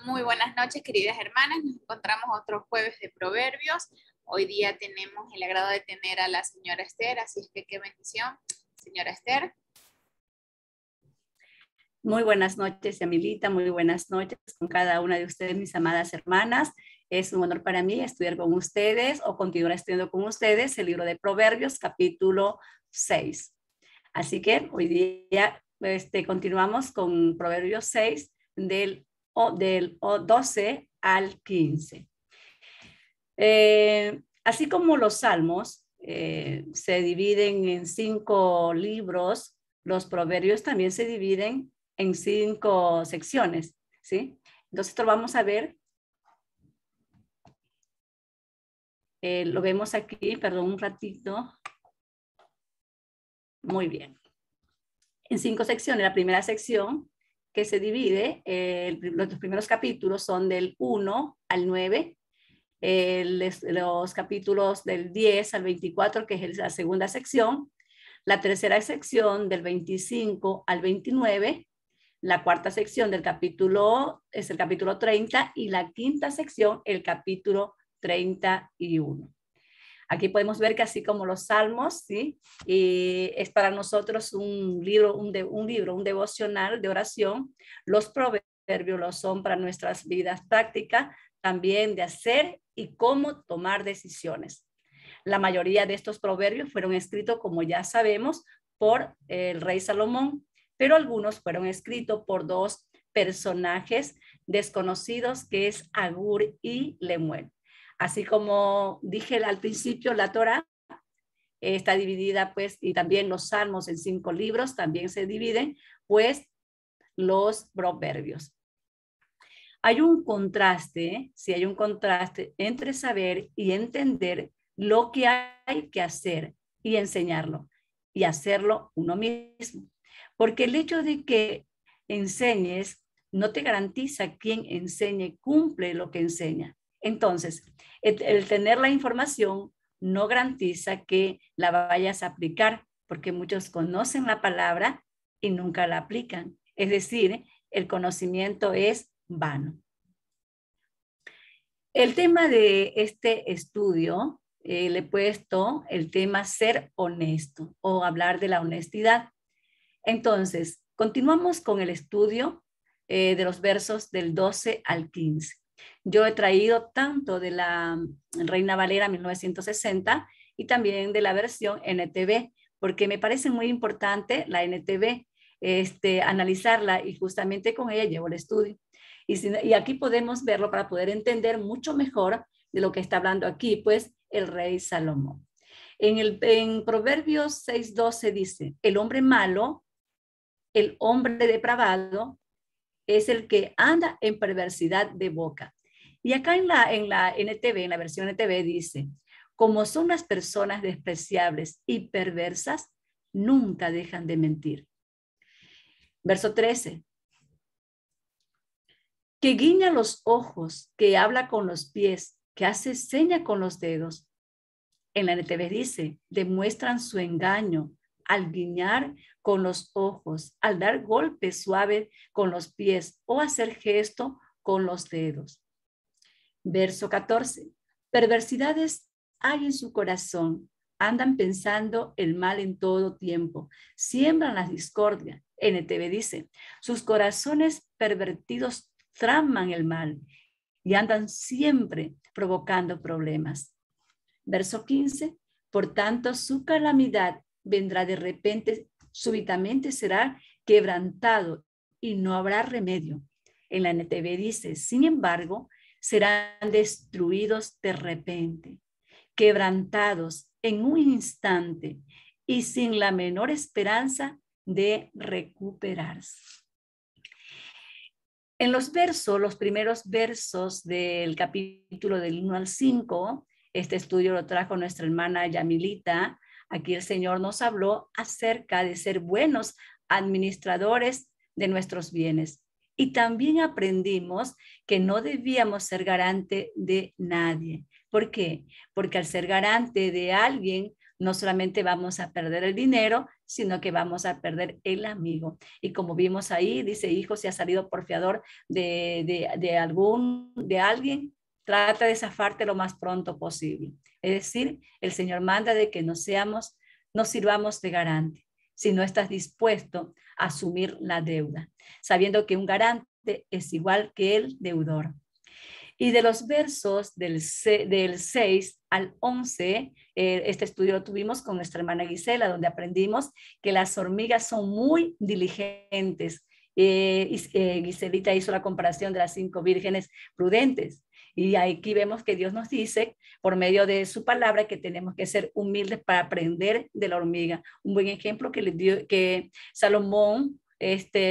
Muy buenas noches, queridas hermanas. Nos encontramos otro jueves de Proverbios. Hoy día tenemos el agrado de tener a la señora Esther, así es que qué bendición, señora Esther. Muy buenas noches, Yamilita, muy buenas noches con cada una de ustedes, mis amadas hermanas. Es un honor para mí estudiar con ustedes o continuar estudiando con ustedes el libro de Proverbios, capítulo 6. Así que hoy día continuamos con Proverbios 6 del 12 al 15. Así como los salmos se dividen en 5 libros, los proverbios también se dividen en 5 secciones, ¿sí? Entonces, esto lo vamos a ver. Lo vemos aquí, perdón, un ratito. Muy bien. En 5 secciones. La primera sección que se divide, los primeros capítulos son del 1 al 9. Los capítulos del 10 al 24, que es la segunda sección. La tercera sección del 25 al 29. La cuarta sección del capítulo es el capítulo 30 y la quinta sección el capítulo 31. Aquí podemos ver que así como los salmos, ¿sí? Y es para nosotros un devocional de oración. Los proverbios lo son para nuestras vidas prácticas, también de hacer y cómo tomar decisiones. La mayoría de estos proverbios fueron escritos, como ya sabemos, por el rey Salomón, pero algunos fueron escritos por 2 personajes desconocidos, que es Agur y Lemuel. Así como dije al principio, la Torá está dividida, pues, y también los salmos en 5 libros también se dividen, pues, los proverbios. Hay un contraste, sí hay un contraste entre saber y entender lo que hay que hacer y enseñarlo y hacerlo uno mismo. Porque el hecho de que enseñes no te garantiza quien enseñe cumple lo que enseña. Entonces, el tener la información no garantiza que la vayas a aplicar, porque muchos conocen la palabra y nunca la aplican. Es decir, el conocimiento es vano. El tema de este estudio, le he puesto el tema ser honesto o hablar de la honestidad. Entonces, continuamos con el estudio de los versos del 12 al 15. Yo he traído tanto de la Reina Valera 1960 y también de la versión NTV, porque me parece muy importante la NTV, analizarla, y justamente con ella llevo el estudio. Y aquí podemos verlo para poder entender mucho mejor de lo que está hablando aquí, pues, el rey Salomón. En Proverbios 6:12 dice, el hombre malo, el hombre depravado, es el que anda en perversidad de boca. Y acá en la NTV, en la versión NTV dice, como son las personas despreciables y perversas, nunca dejan de mentir. Verso 13. Que guiña los ojos, que habla con los pies, que hace seña con los dedos. En la NTV dice, demuestran su engaño al guiñar con los ojos, al dar golpes suaves con los pies o hacer gesto con los dedos. Verso 14. Perversidades hay en su corazón, andan pensando el mal en todo tiempo, siembran la discordia. NTV dice, sus corazones pervertidos traman el mal y andan siempre provocando problemas. Verso 15, por tanto su calamidad vendrá de repente, súbitamente será quebrantado y no habrá remedio. En la NTV dice, sin embargo, serán destruidos de repente, quebrantados en un instante y sin la menor esperanza de recuperarse. En los primeros versos del capítulo del 1 al 5, este estudio lo trajo nuestra hermana Yamilita. Aquí el Señor nos habló acerca de ser buenos administradores de nuestros bienes. Y también aprendimos que no debíamos ser garante de nadie. ¿Por qué? Porque al ser garante de alguien, no solamente vamos a perder el dinero, sino que vamos a perder el amigo. Y como vimos ahí, dice, hijo, si ha salido por fiador de alguien, trata de zafarte lo más pronto posible. Es decir, el Señor manda de que no sirvamos de garante, si no estás dispuesto a asumir la deuda, sabiendo que un garante es igual que el deudor. Y de los versos del 6 al 11, este estudio lo tuvimos con nuestra hermana Gisela, donde aprendimos que las hormigas son muy diligentes. Giselita hizo la comparación de las 5 vírgenes prudentes. Y aquí vemos que Dios nos dice, por medio de su palabra, que tenemos que ser humildes para aprender de la hormiga. Un buen ejemplo que Salomón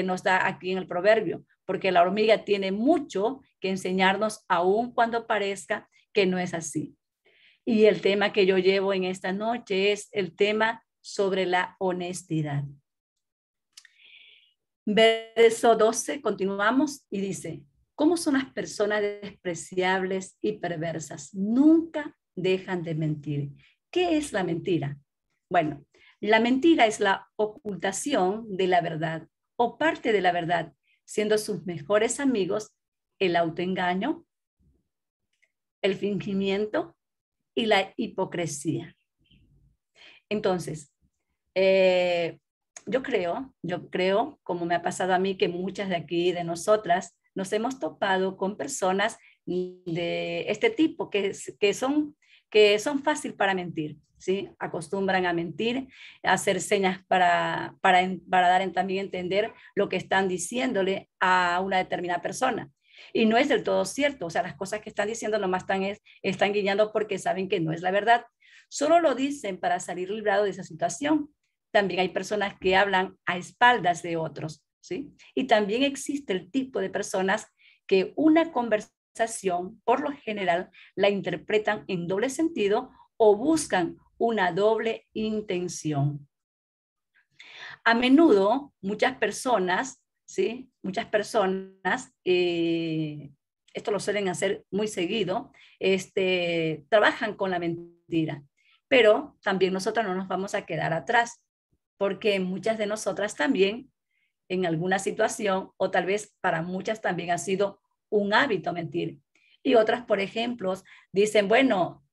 nos da aquí en el proverbio, porque la hormiga tiene mucho que enseñarnos, aun cuando parezca que no es así. Y el tema que yo llevo en esta noche es el tema sobre la honestidad. Verso 12, continuamos y dice, ¿cómo son las personas despreciables y perversas? Nunca dejan de mentir. ¿Qué es la mentira? Bueno, la mentira es la ocultación de la verdad o parte de la verdad, siendo sus mejores amigos el autoengaño, el fingimiento y la hipocresía. Entonces, yo creo, como me ha pasado a mí, que muchas de aquí, de nosotras, nos hemos topado con personas de este tipo que son fácil para mentir, ¿sí? Acostumbran a mentir, a hacer señas para dar también entender lo que están diciéndole a una determinada persona. Y no es del todo cierto, o sea, las cosas que están diciendo nomás están guiando porque saben que no es la verdad. Solo lo dicen para salir librado de esa situación. También hay personas que hablan a espaldas de otros, ¿sí? Y también existe el tipo de personas que una conversación, por lo general, la interpretan en doble sentido o buscan una doble intención. A menudo, muchas personas, ¿sí? Esto lo suelen hacer muy seguido, trabajan con la mentira, pero también nosotros no nos vamos a quedar atrás, porque muchas de nosotras también, en alguna situación, o tal vez para muchas también ha sido un hábito mentir. Y otras, por ejemplo, dicen, bueno,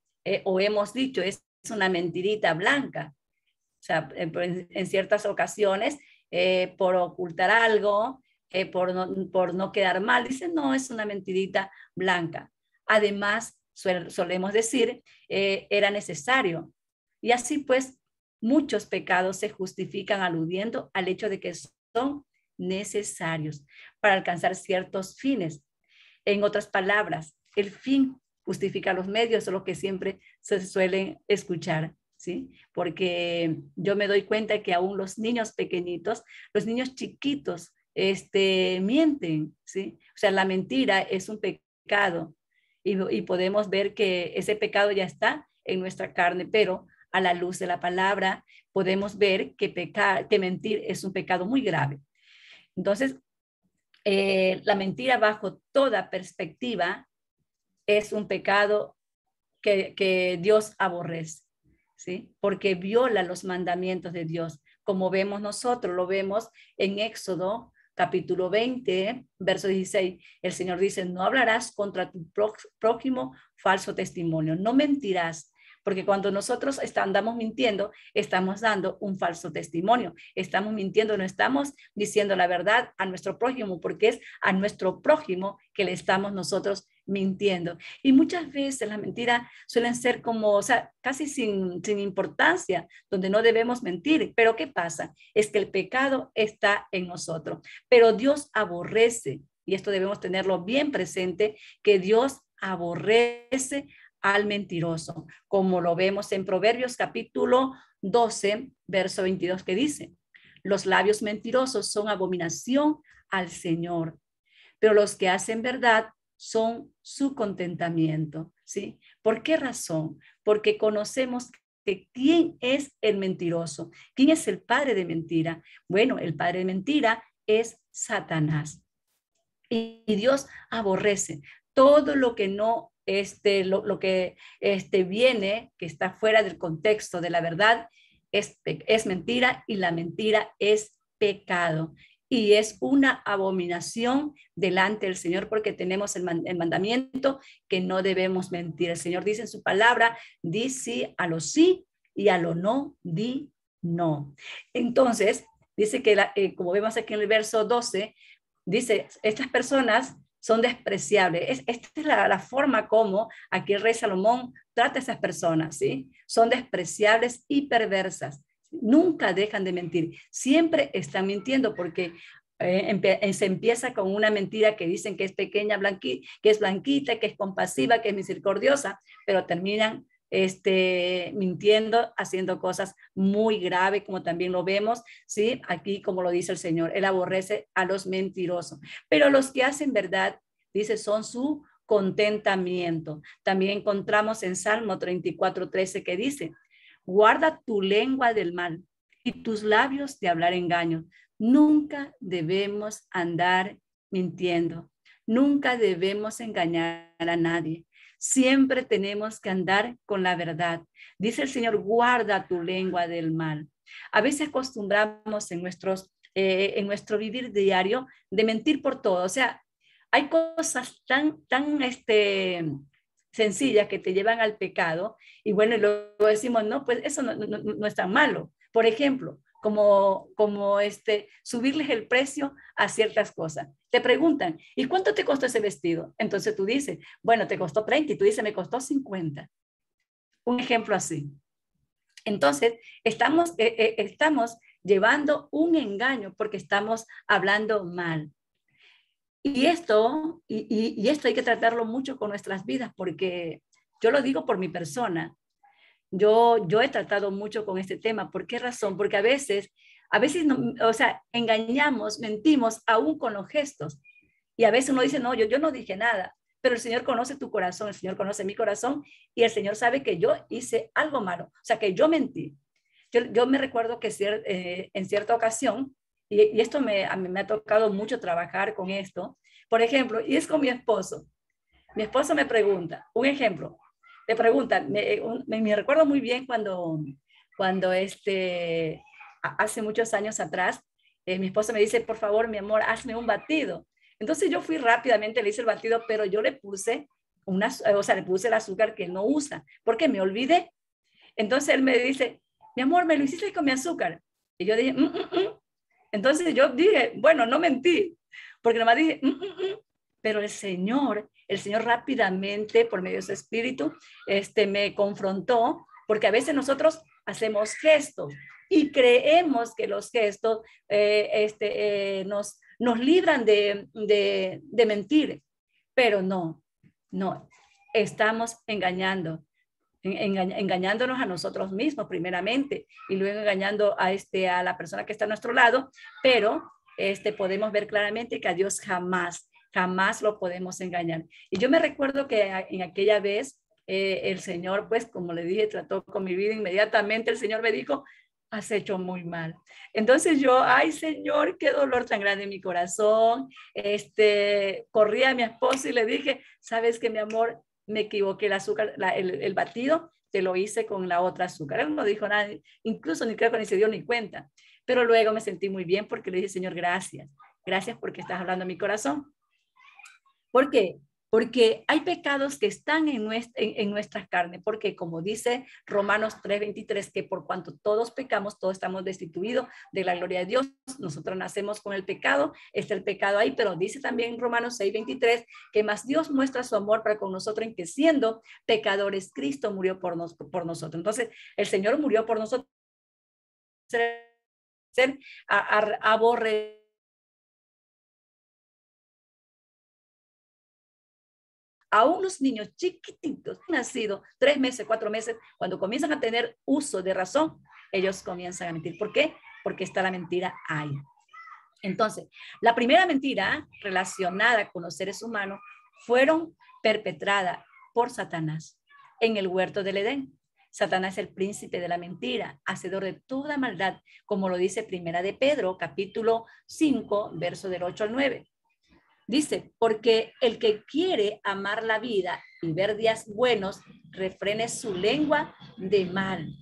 o hemos dicho, es una mentirita blanca. O sea, en ciertas ocasiones, por ocultar algo, por no quedar mal, dicen, no, es una mentirita blanca. Además, solemos decir, era necesario. Y así pues, muchos pecados se justifican aludiendo al hecho de que son necesarios para alcanzar ciertos fines. En otras palabras, el fin justifica los medios, es lo que siempre se suelen escuchar, ¿sí? Porque yo me doy cuenta que aún los niños pequeñitos, los niños chiquitos, mienten, ¿sí? O sea, la mentira es un pecado y podemos ver que ese pecado ya está en nuestra carne, pero a la luz de la palabra podemos ver que mentir es un pecado muy grave. Entonces, la mentira bajo toda perspectiva es un pecado que Dios aborrece, ¿sí? Porque viola los mandamientos de Dios. Como vemos nosotros, lo vemos en Éxodo capítulo 20, verso 16. El Señor dice, no hablarás contra tu prójimo falso testimonio, no mentirás. Porque cuando nosotros andamos mintiendo, estamos dando un falso testimonio. Estamos mintiendo, no estamos diciendo la verdad a nuestro prójimo, porque es a nuestro prójimo que le estamos nosotros mintiendo. Y muchas veces las mentiras suelen ser como, o sea, casi sin importancia, donde no debemos mentir. Pero ¿qué pasa? Es que el pecado está en nosotros. Pero Dios aborrece, y esto debemos tenerlo bien presente, que Dios aborrece al mentiroso, como lo vemos en Proverbios capítulo 12, verso 22, que dice, los labios mentirosos son abominación al Señor, pero los que hacen verdad son su contentamiento, ¿sí? ¿Por qué razón? Porque conocemos que quién es el mentiroso, quién es el padre de mentira. Bueno, el padre de mentira es Satanás. Y Dios aborrece todo lo que no lo que viene, que está fuera del contexto de la verdad, es mentira, y la mentira es pecado. Y es una abominación delante del Señor, porque tenemos el mandamiento que no debemos mentir. El Señor dice en su palabra, di sí a lo sí y a lo no, di no. Entonces, dice que, como vemos aquí en el verso 12, dice, estas personas son despreciables. Esta es la forma como aquí el rey Salomón trata a esas personas, ¿sí? Son despreciables y perversas. Nunca dejan de mentir. Siempre están mintiendo, porque se empieza con una mentira que dicen que es pequeña, que es blanquita, que es compasiva, que es misericordiosa, pero terminan mintiendo, haciendo cosas muy graves, como también lo vemos, ¿sí? Aquí, como lo dice el Señor, Él aborrece a los mentirosos, pero los que hacen verdad, dice, son su contentamiento. También encontramos en Salmo 34:13 que dice, guarda tu lengua del mal y tus labios de hablar engaño. Nunca debemos andar mintiendo, nunca debemos engañar a nadie. Siempre tenemos que andar con la verdad. Dice el Señor, guarda tu lengua del mal. A veces acostumbramos en nuestro vivir diario de mentir por todo. O sea, hay cosas tan sencillas que te llevan al pecado, y bueno, y luego decimos, no, pues eso no es tan malo. Por ejemplo, como subirles el precio a ciertas cosas. Te preguntan, ¿y cuánto te costó ese vestido? Entonces tú dices, bueno, te costó 30, y tú dices, me costó 50. Un ejemplo así. Entonces, estamos llevando un engaño porque estamos hablando mal. Y esto hay que tratarlo mucho con nuestras vidas, porque yo lo digo por mi persona. Yo he tratado mucho con este tema. ¿Por qué razón? Porque a veces no, o sea, engañamos, mentimos aún con los gestos. Y a veces uno dice, no, yo no dije nada, pero el Señor conoce tu corazón, el Señor conoce mi corazón, y el Señor sabe que yo hice algo malo, o sea, que yo mentí. Yo me recuerdo que en cierta ocasión, y esto a mí me ha tocado mucho trabajar con esto, por ejemplo, y es con mi esposo. Mi esposo me pregunta, un ejemplo, le pregunta, me recuerdo muy bien cuando hace muchos años atrás, mi esposo me dice, por favor, mi amor, hazme un batido. Entonces yo fui rápidamente, le hice el batido, pero yo le puse le puse el azúcar que no usa, porque me olvidé. Entonces él me dice, mi amor, me lo hiciste con mi azúcar. Y yo dije, Entonces yo dije, bueno, no mentí, porque nomás dije, pero el Señor rápidamente, por medio de su espíritu, me confrontó, porque a veces nosotros hacemos gestos y creemos que los gestos nos libran de mentir, pero no, estamos engañándonos a nosotros mismos primeramente, y luego engañando a la persona que está a nuestro lado, pero podemos ver claramente que a Dios jamás lo podemos engañar. Y yo me recuerdo que en aquella vez el Señor, pues como le dije, trató con mi vida inmediatamente. El Señor me dijo, has hecho muy mal. Entonces yo, ay Señor, qué dolor tan grande en mi corazón. Corrí a mi esposo y le dije, sabes que mi amor, me equivoqué, el batido te lo hice con la otra azúcar. Él no dijo nada, incluso ni creo que ni se dio ni cuenta. Pero luego me sentí muy bien, porque le dije, Señor, gracias porque estás hablando a mi corazón. ¿Por qué? Porque hay pecados que están en nuestras carnes, porque como dice Romanos 3:23, que por cuanto todos pecamos, todos estamos destituidos de la gloria de Dios. Nosotros nacemos con el pecado, está el pecado ahí, pero dice también Romanos 6:23, que más Dios muestra su amor para con nosotros, en que siendo pecadores, Cristo murió por nosotros. Entonces, el Señor murió por nosotros, aborrecer a unos niños chiquititos, nacidos 3 meses, 4 meses, cuando comienzan a tener uso de razón, ellos comienzan a mentir. ¿Por qué? Porque está la mentira ahí. Entonces, la primera mentira relacionada con los seres humanos fueron perpetradas por Satanás en el huerto del Edén. Satanás es el príncipe de la mentira, hacedor de toda maldad, como lo dice Primera de Pedro, capítulo 5, verso del 8 al 9. Dice, porque el que quiere amar la vida y ver días buenos, refrene su lengua de mal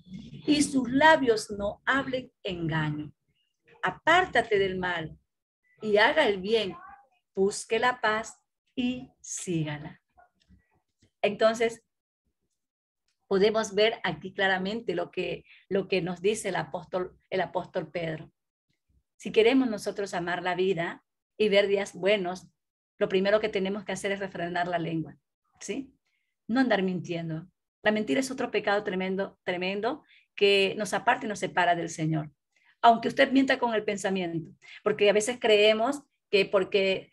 y sus labios no hablen engaño. Apártate del mal y haga el bien, busque la paz y sígala. Entonces, podemos ver aquí claramente lo que nos dice el apóstol Pedro. Si queremos nosotros amar la vida y ver días buenos, lo primero que tenemos que hacer es refrenar la lengua, ¿sí? No andar mintiendo. La mentira es otro pecado tremendo, tremendo que nos aparta y nos separa del Señor. Aunque usted mienta con el pensamiento, porque a veces creemos que porque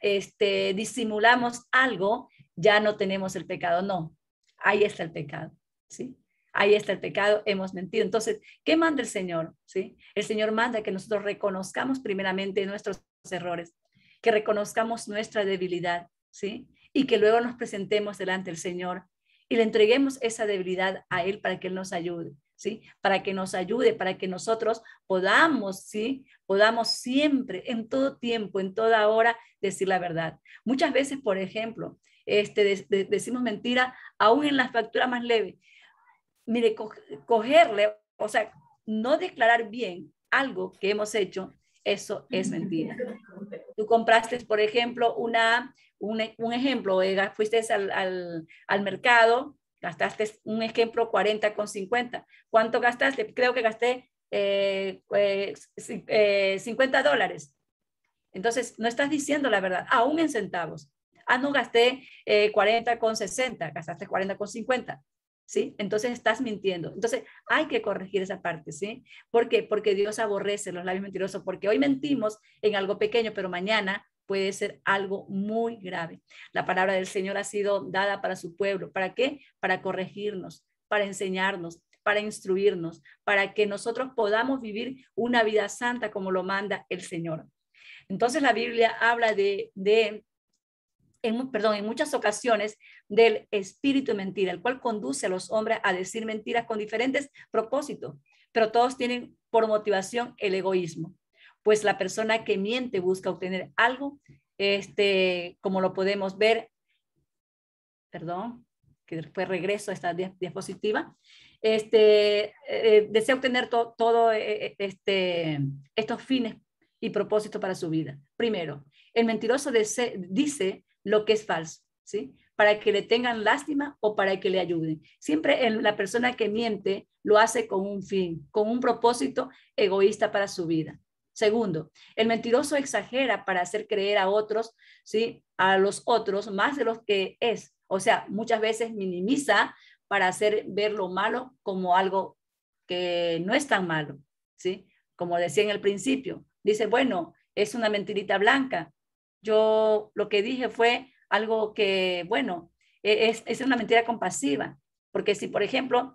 disimulamos algo, ya no tenemos el pecado. No, ahí está el pecado, ¿sí? Ahí está el pecado, hemos mentido. Entonces, ¿qué manda el Señor? ¿Sí? El Señor manda que nosotros reconozcamos primeramente nuestros errores, que reconozcamos nuestra debilidad, ¿sí? Y que luego nos presentemos delante del Señor y le entreguemos esa debilidad a Él para que Él nos ayude, ¿sí? Para que nos ayude, para que nosotros podamos, ¿sí? Podamos siempre, en todo tiempo, en toda hora, decir la verdad. Muchas veces, por ejemplo, decimos mentira aún en las facturas más leves. Mire, cogerle, o sea, no declarar bien algo que hemos hecho, eso es mentira. Tú compraste, por ejemplo, un ejemplo, fuiste al mercado, gastaste un ejemplo 40,50. ¿Cuánto gastaste? Creo que gasté $50. Entonces, no estás diciendo la verdad, aún en centavos. Ah, no, gasté 40,60, gastaste 40,50. ¿Sí? Entonces estás mintiendo. Entonces hay que corregir esa parte, ¿sí? ¿Por qué? Porque Dios aborrece los labios mentirosos, porque hoy mentimos en algo pequeño, pero mañana puede ser algo muy grave. La palabra del Señor ha sido dada para su pueblo. ¿Para qué? Para corregirnos, para enseñarnos, para instruirnos, para que nosotros podamos vivir una vida santa como lo manda el Señor. Entonces la Biblia habla en muchas ocasiones del espíritu de mentira, el cual conduce a los hombres a decir mentiras con diferentes propósitos, pero todos tienen por motivación el egoísmo, pues la persona que miente busca obtener algo, como lo podemos ver, perdón, que después regreso a esta diapositiva, desea obtener todo estos fines y propósitos para su vida. Primero, el mentiroso dice lo que es falso, ¿sí? Para que le tengan lástima o para que le ayuden. Siempre la persona que miente lo hace con un fin, con un propósito egoísta para su vida. Segundo, el mentiroso exagera para hacer creer a otros, ¿sí? A los otros más de lo que es. O sea, muchas veces minimiza para hacer ver lo malo como algo que no es tan malo, ¿sí? Como decía en el principio, dice, bueno, es una mentirita blanca. Yo lo que dije fue algo que, bueno, es una mentira compasiva. Porque si, por ejemplo,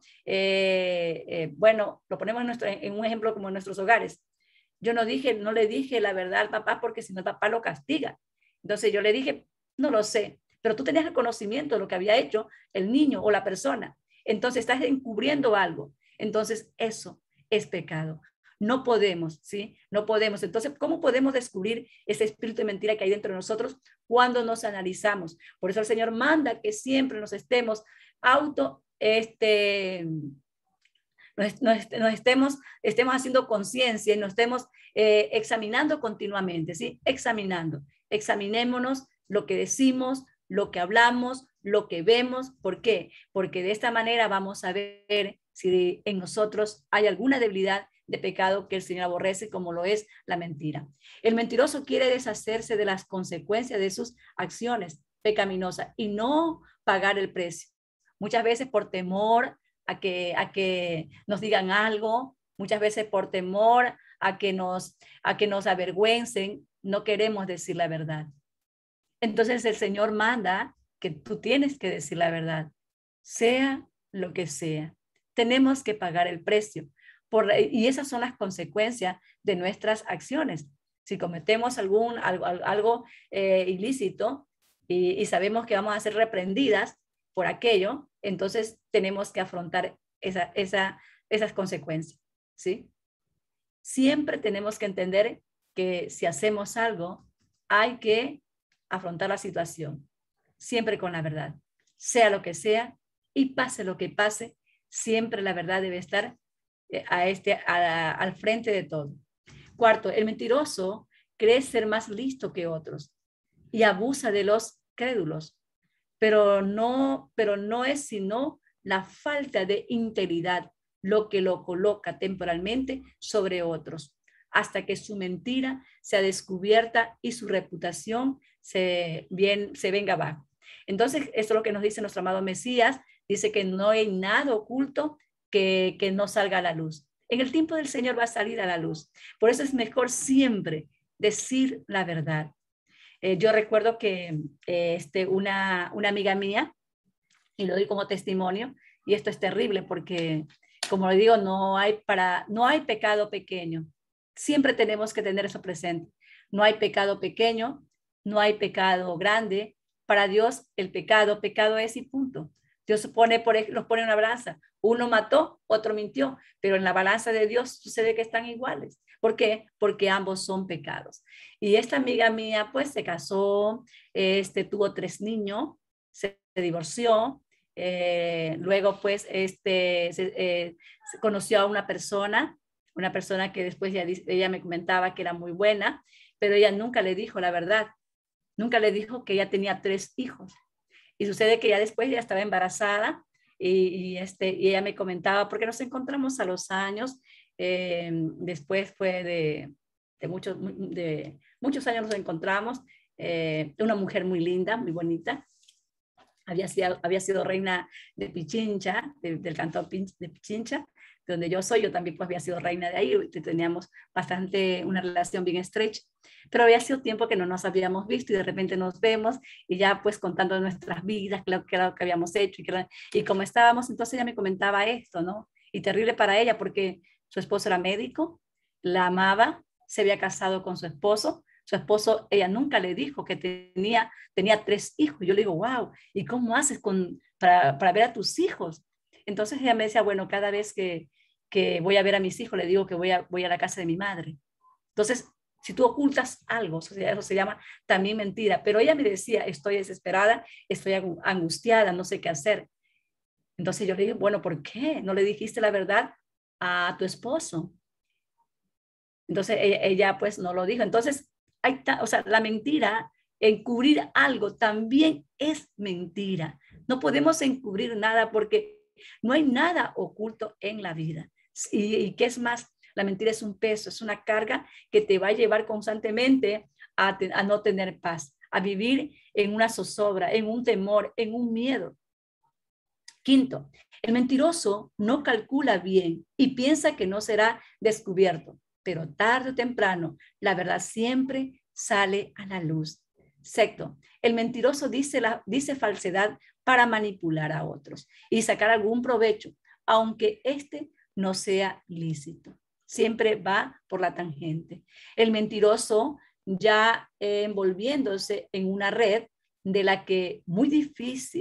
bueno, lo ponemos en un ejemplo como en nuestros hogares. Yo no le dije la verdad al papá porque si no el papá lo castiga. Entonces yo le dije, no lo sé, pero tú tenías el conocimiento de lo que había hecho el niño o la persona. Entonces estás encubriendo algo. Entonces eso es pecado. No podemos, ¿sí? No podemos. Entonces, ¿cómo podemos descubrir ese espíritu de mentira que hay dentro de nosotros cuando nos analizamos? Por eso el Señor manda que siempre nos estemos estemos haciendo conciencia y nos estemos examinando continuamente, ¿sí? Examinémonos lo que decimos, lo que hablamos, lo que vemos. ¿Por qué? Porque de esta manera vamos a ver si en nosotros hay alguna debilidad de pecado que el Señor aborrece, como lo es la mentira. El mentiroso quiere deshacerse de las consecuencias de sus acciones pecaminosas y no pagar el precio. Muchas veces por temor a que nos digan algo, muchas veces por temor a que nos avergüencen, no queremos decir la verdad. Entonces el Señor manda que tú tienes que decir la verdad, sea lo que sea. Tenemos que pagar el precio. Y esas son las consecuencias de nuestras acciones. Si cometemos algo ilícito y sabemos que vamos a ser reprendidas por aquello, entonces tenemos que afrontar esas consecuencias, ¿sí? Siempre tenemos que entender que si hacemos algo, hay que afrontar la situación, siempre con la verdad, sea lo que sea y pase lo que pase, siempre la verdad debe estar al frente de todo. Cuarto, el mentiroso cree ser más listo que otros y abusa de los crédulos, pero no es sino la falta de integridad lo que lo coloca temporalmente sobre otros, hasta que su mentira sea descubierta y su reputación se venga abajo. Entonces, esto es lo que nos dice nuestro amado Mesías, dice que no hay nada oculto que no salga a la luz. En el tiempo del Señor va a salir a la luz. Por eso es mejor siempre decir la verdad. Yo recuerdo que una amiga mía, y lo doy como testimonio, y esto es terrible porque, como le digo, no hay pecado pequeño. Siempre tenemos que tener eso presente. No hay pecado pequeño, no hay pecado grande. Para Dios el pecado es y punto. Dios los pone en una balanza. Uno mató, otro mintió, pero en la balanza de Dios sucede que están iguales. ¿Por qué? Porque ambos son pecados. Y esta amiga mía pues se casó, tuvo 3 niños, se divorció, luego pues se conoció a una persona que después ella me comentaba que era muy buena, pero ella nunca le dijo la verdad, nunca le dijo que ella tenía 3 hijos. Y sucede que ya después ya estaba embarazada y ella me comentaba, porque nos encontramos a los años, después fue de muchos años nos encontramos, una mujer muy linda, muy bonita. Había sido reina de Pichincha, del cantón de Pichincha, donde yo soy. Yo también pues había sido reina de ahí, teníamos una relación bien estrecha, pero había sido tiempo que no nos habíamos visto y de repente nos vemos y ya pues contando nuestras vidas, lo que habíamos hecho y cómo estábamos. Entonces ella me comentaba esto, ¿no? Y terrible para ella porque su esposo era médico, la amaba, se había casado con su esposo, ella nunca le dijo que tenía 3 hijos. Yo le digo, wow, ¿y cómo haces para ver a tus hijos? Entonces ella me decía, bueno, cada vez que voy a ver a mis hijos, le digo que voy a la casa de mi madre. Entonces, si tú ocultas algo, eso se llama también mentira. Pero ella me decía, estoy desesperada, estoy angustiada, no sé qué hacer. Entonces yo le dije, bueno, ¿por qué no le dijiste la verdad a tu esposo? Entonces ella pues no lo dijo. Entonces, la mentira, encubrir algo también es mentira. No podemos encubrir nada porque no hay nada oculto en la vida. ¿Y qué es más? La mentira es un peso, es una carga que te va a llevar constantemente a no tener paz, a vivir en una zozobra, en un temor, en un miedo. Quinto, el mentiroso no calcula bien y piensa que no será descubierto, pero tarde o temprano la verdad siempre sale a la luz. Sexto, el mentiroso dice falsedad para manipular a otros y sacar algún provecho, aunque este no sea lícito. Siempre va por la tangente. El mentiroso ya envolviéndose en una red de la que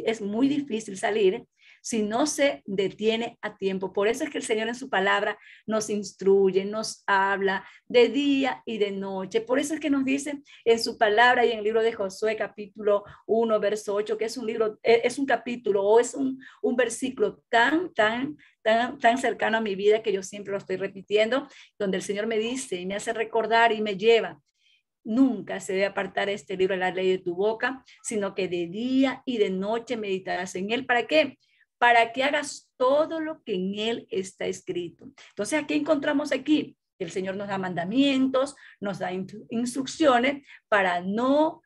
es muy difícil salir si no se detiene a tiempo. Por eso es que el Señor en su palabra nos instruye, nos habla de día y de noche. Por eso es que nos dice en su palabra y en el libro de Josué capítulo 1, verso 8, que es un capítulo o es un versículo tan cercano a mi vida que yo siempre lo estoy repitiendo, donde el Señor me dice y me hace recordar y me lleva. Nunca se debe apartar este libro de la ley de tu boca, sino que de día y de noche meditarás en él. ¿Para qué? Para que hagas todo lo que en él está escrito. Entonces, ¿qué encontramos aquí? El Señor nos da mandamientos, nos da instrucciones para no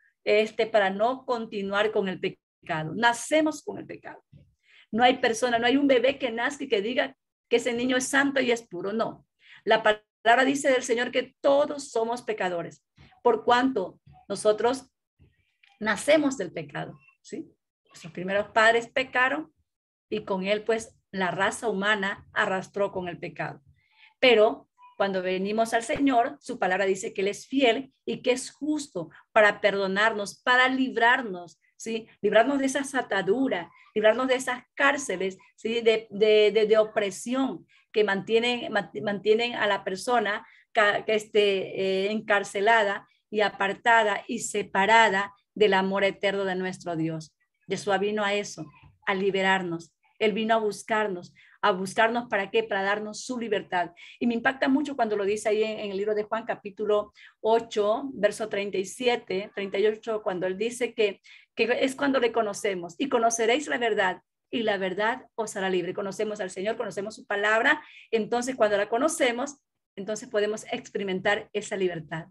continuar con el pecado. Nacemos con el pecado. No hay persona, no hay un bebé que nazca y que diga que ese niño es santo y es puro. No. La palabra dice del Señor que todos somos pecadores, por cuanto nosotros nacemos del pecado, ¿sí? Nuestros primeros padres pecaron y con él pues la raza humana arrastró con el pecado. Pero cuando venimos al Señor, su palabra dice que él es fiel y que es justo para perdonarnos, para librarnos, ¿sí? Librarnos de esas ataduras, librarnos de esas cárceles, ¿sí? de opresión que mantienen a la persona que esté encarcelada y apartada y separada del amor eterno de nuestro Dios. Yeshua vino a eso, a liberarnos. Él vino a buscarnos ¿para qué? Para darnos su libertad. Y me impacta mucho cuando lo dice ahí en el libro de Juan, capítulo 8, verso 37, 38, cuando él dice que es cuando le conocemos y conoceréis la verdad y la verdad os hará libre. Conocemos al Señor, conocemos su palabra, entonces cuando la conocemos, entonces podemos experimentar esa libertad.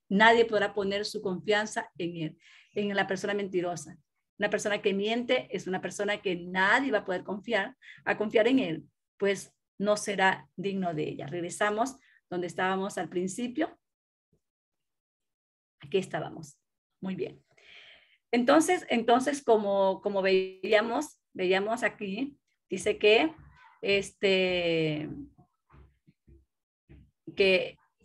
Nadie podrá poner su confianza en él, en la persona mentirosa. Una persona que miente es una persona que nadie va a poder confiar en él, pues no será digno de ella. Regresamos donde estábamos al principio. Aquí estábamos. Muy bien. Entonces como veíamos aquí, dice que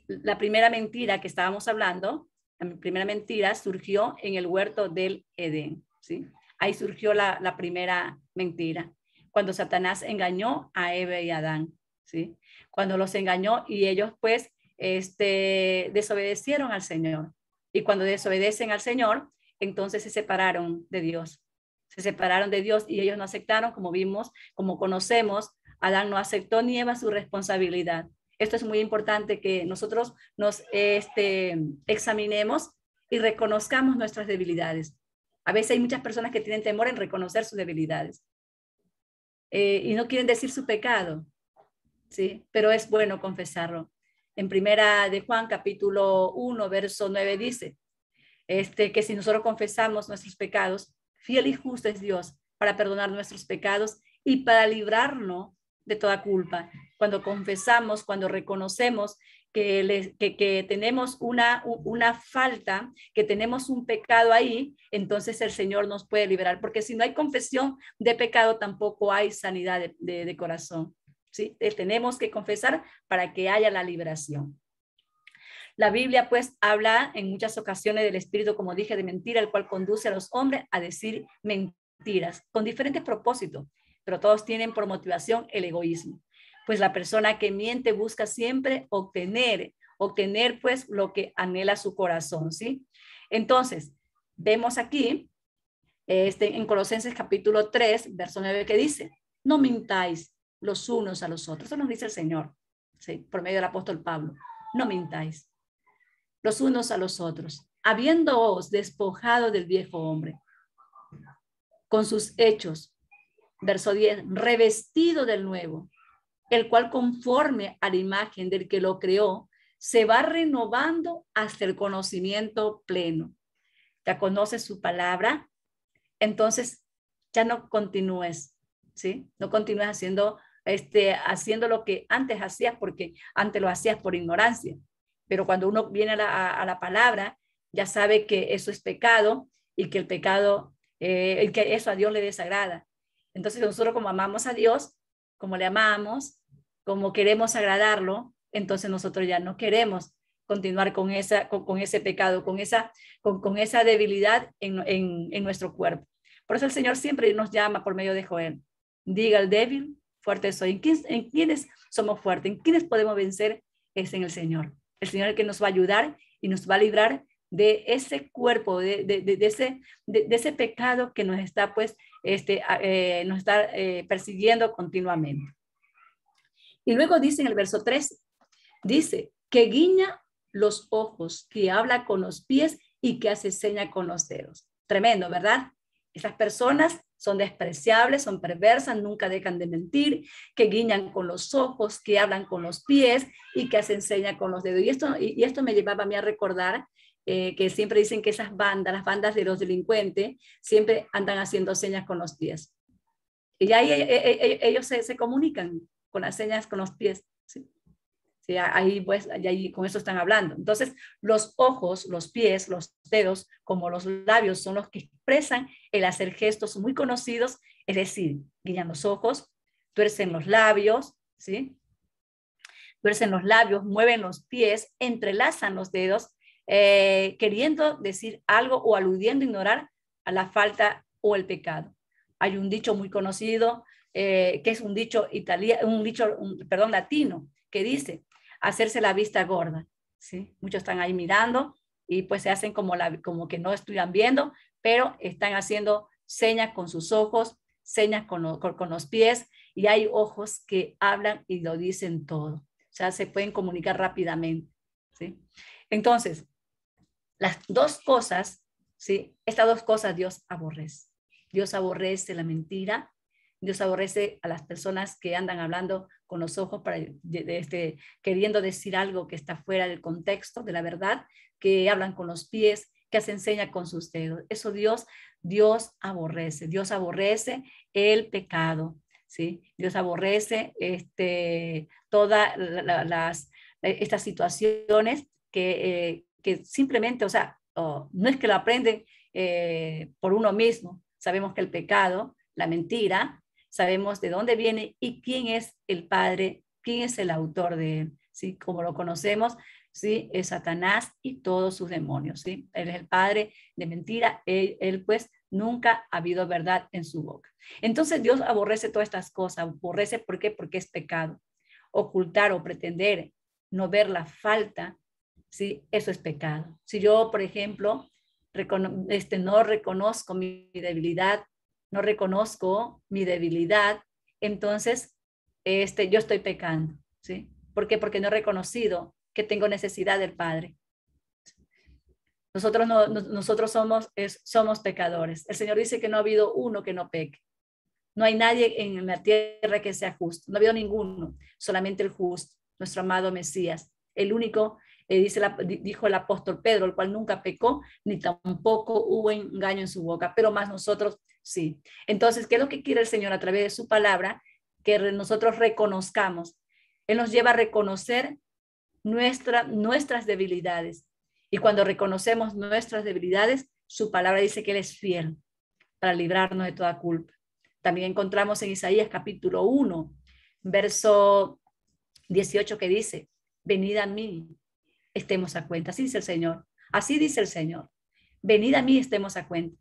la primera mentira que estábamos hablando, la primera mentira surgió en el huerto del Edén, ¿sí? Ahí surgió la primera mentira, cuando Satanás engañó a Eva y a Adán, ¿sí? Cuando los engañó y ellos pues desobedecieron al Señor. Y cuando desobedecen al Señor, entonces se separaron de Dios. Se separaron de Dios y ellos no aceptaron, como vimos, como conocemos, Adán no aceptó ni Eva su responsabilidad. Esto es muy importante que nosotros nos examinemos y reconozcamos nuestras debilidades. A veces hay muchas personas que tienen temor en reconocer sus debilidades y no quieren decir su pecado, ¿sí? Pero es bueno confesarlo. En primera de Juan, capítulo 1, verso 9 dice que si nosotros confesamos nuestros pecados, fiel y justo es Dios para perdonar nuestros pecados y para librarnos de toda culpa. Cuando confesamos, cuando reconocemos que tenemos una falta, que tenemos un pecado ahí, entonces el Señor nos puede liberar, porque si no hay confesión de pecado, tampoco hay sanidad de corazón, ¿sí? Tenemos que confesar para que haya la liberación. La Biblia pues habla en muchas ocasiones del espíritu, como dije, de mentira, el cual conduce a los hombres a decir mentiras con diferentes propósitos, pero todos tienen por motivación el egoísmo. Pues la persona que miente busca siempre obtener pues lo que anhela su corazón, ¿sí? Entonces, vemos aquí en Colosenses capítulo 3, verso 9, que dice, no mintáis los unos a los otros. Eso nos dice el Señor, ¿sí? Por medio del apóstol Pablo. No mintáis los unos a los otros, habiéndoos despojado del viejo hombre con sus hechos. Verso 10, revestido del nuevo, el cual conforme a la imagen del que lo creó, se va renovando hasta el conocimiento pleno. Ya conoces su palabra, entonces ya no continúes, ¿sí? No continúes haciendo lo que antes hacías, porque antes lo hacías por ignorancia. Pero cuando uno viene a la palabra, ya sabe que eso es pecado y que el pecado, que eso a Dios le desagrada. Entonces nosotros, como amamos a Dios, como le amamos, como queremos agradarlo, entonces nosotros ya no queremos continuar con ese pecado, con esa debilidad en nuestro cuerpo. Por eso el Señor siempre nos llama por medio de Joel. Diga al débil, fuerte soy. ¿En quiénes somos fuertes? ¿En quiénes podemos vencer? Es en el Señor. El Señor es el que nos va a ayudar y nos va a librar de ese cuerpo, de ese pecado que nos está, pues, nos está persiguiendo continuamente. Y luego dice en el verso 13, dice que guiña los ojos, que habla con los pies y que hace seña con los dedos. Tremendo, ¿verdad? Esas personas son despreciables, son perversas, nunca dejan de mentir, que guiñan con los ojos, que hablan con los pies y que hacen seña con los dedos. Y esto me llevaba a mí a recordar que siempre dicen que esas bandas, las bandas de los delincuentes, siempre andan haciendo señas con los pies. Y ahí ellos se comunican con las señas con los pies. ¿Sí? Sí, ahí pues ahí con eso están hablando. Entonces, los ojos, los pies, los dedos, como los labios, son los que expresan el hacer gestos muy conocidos, es decir, guiñan los ojos, tuercen los labios, ¿sí? Tuercen los labios, mueven los pies, entrelazan los dedos, queriendo decir algo o aludiendo, ignorar a la falta o el pecado. Hay un dicho muy conocido, que es un dicho latino, que dice, hacerse la vista gorda, ¿sí? Muchos están ahí mirando y pues se hacen como que no estuvieran viendo, pero están haciendo señas con sus ojos, señas con los pies, y hay ojos que hablan y lo dicen todo. O sea, se pueden comunicar rápidamente, ¿sí? Entonces, las dos cosas, ¿sí? Estas dos cosas Dios aborrece. Dios aborrece la mentira. Dios aborrece a las personas que andan hablando con los ojos queriendo decir algo que está fuera del contexto de la verdad, que hablan con los pies, que hacen señas con sus dedos. Eso Dios aborrece. Dios aborrece el pecado, ¿sí? Dios aborrece todas estas situaciones que simplemente, o sea, no es que lo aprenden por uno mismo. Sabemos que el pecado, la mentira, sabemos de dónde viene y quién es el padre, quién es el autor de él, ¿sí? Como lo conocemos, ¿sí? Es Satanás y todos sus demonios, ¿sí? Él es el padre de mentira, él pues nunca ha habido verdad en su boca. Entonces Dios aborrece todas estas cosas. Aborrece, ¿por qué? Porque es pecado. Ocultar o pretender no ver la falta, ¿sí? Eso es pecado. Si yo, por ejemplo, no reconozco mi debilidad, no reconozco mi debilidad, entonces yo estoy pecando, ¿sí? ¿Por qué? Porque no he reconocido que tengo necesidad del Padre. Nosotros somos pecadores. El Señor dice que no ha habido uno que no peque. No hay nadie en la tierra que sea justo. No ha habido ninguno, solamente el justo, nuestro amado Mesías, el único. Dijo el apóstol Pedro, el cual nunca pecó, ni tampoco hubo engaño en su boca, pero más nosotros sí. Entonces, ¿qué es lo que quiere el Señor a través de su palabra? Que nosotros reconozcamos. Él nos lleva a reconocer nuestras debilidades. Y cuando reconocemos nuestras debilidades, su palabra dice que Él es fiel para librarnos de toda culpa. También encontramos en Isaías capítulo 1, verso 18, que dice, venid a mí, estemos a cuenta. Así dice el Señor. Así dice el Señor. Venid a mí, estemos a cuenta.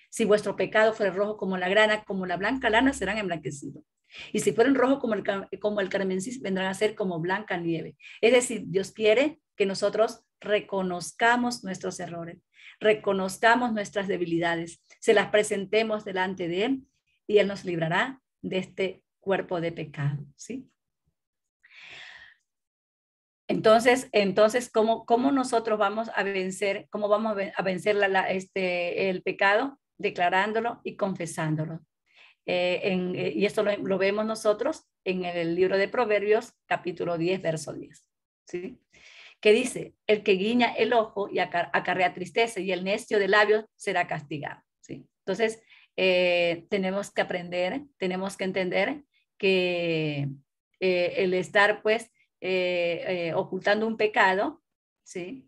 Si vuestro pecado fuera rojo como la grana, como la blanca lana, serán emblanquecidos. Y si fueran rojos como el carmesí, vendrán a ser como blanca nieve. Es decir, Dios quiere que nosotros reconozcamos nuestros errores, reconozcamos nuestras debilidades, se las presentemos delante de Él y Él nos librará de este cuerpo de pecado, ¿sí? Entonces, ¿cómo nosotros vamos a vencer, cómo vamos a vencer el pecado? Declarándolo y confesándolo. Y esto lo vemos nosotros en el libro de Proverbios, capítulo 10, verso 10. ¿Sí? Que dice, el que guiña el ojo y acarrea tristeza, y el necio de labios será castigado. ¿Sí? Entonces, tenemos que aprender, tenemos que entender que el estar, pues, ocultando un pecado, ¿sí?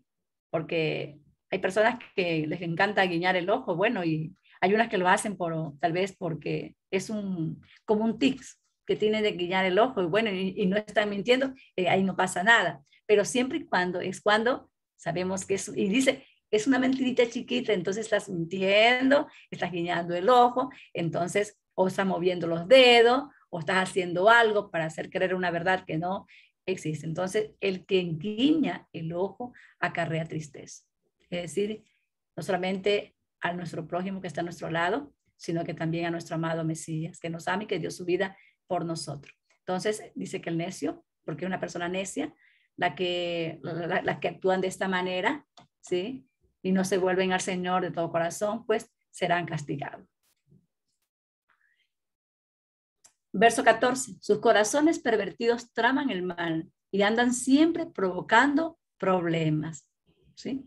Porque hay personas que les encanta guiñar el ojo, bueno, y hay unas que lo hacen tal vez porque es como un tic que tiene de guiñar el ojo, y bueno, y no están mintiendo, ahí no pasa nada. Pero siempre y cuando sabemos que y dice, es una mentirita chiquita, entonces estás mintiendo, estás guiñando el ojo, entonces o estás moviendo los dedos, o estás haciendo algo para hacer creer una verdad que no existe. Entonces, el que guiña el ojo acarrea tristeza. Es decir, no solamente a nuestro prójimo que está a nuestro lado, sino que también a nuestro amado Mesías, que nos ama y que dio su vida por nosotros. Entonces, dice que el necio, porque es una persona necia, las que actúan de esta manera, ¿sí? Y no se vuelven al Señor de todo corazón, pues serán castigados. Verso 14, sus corazones pervertidos traman el mal y andan siempre provocando problemas, ¿sí?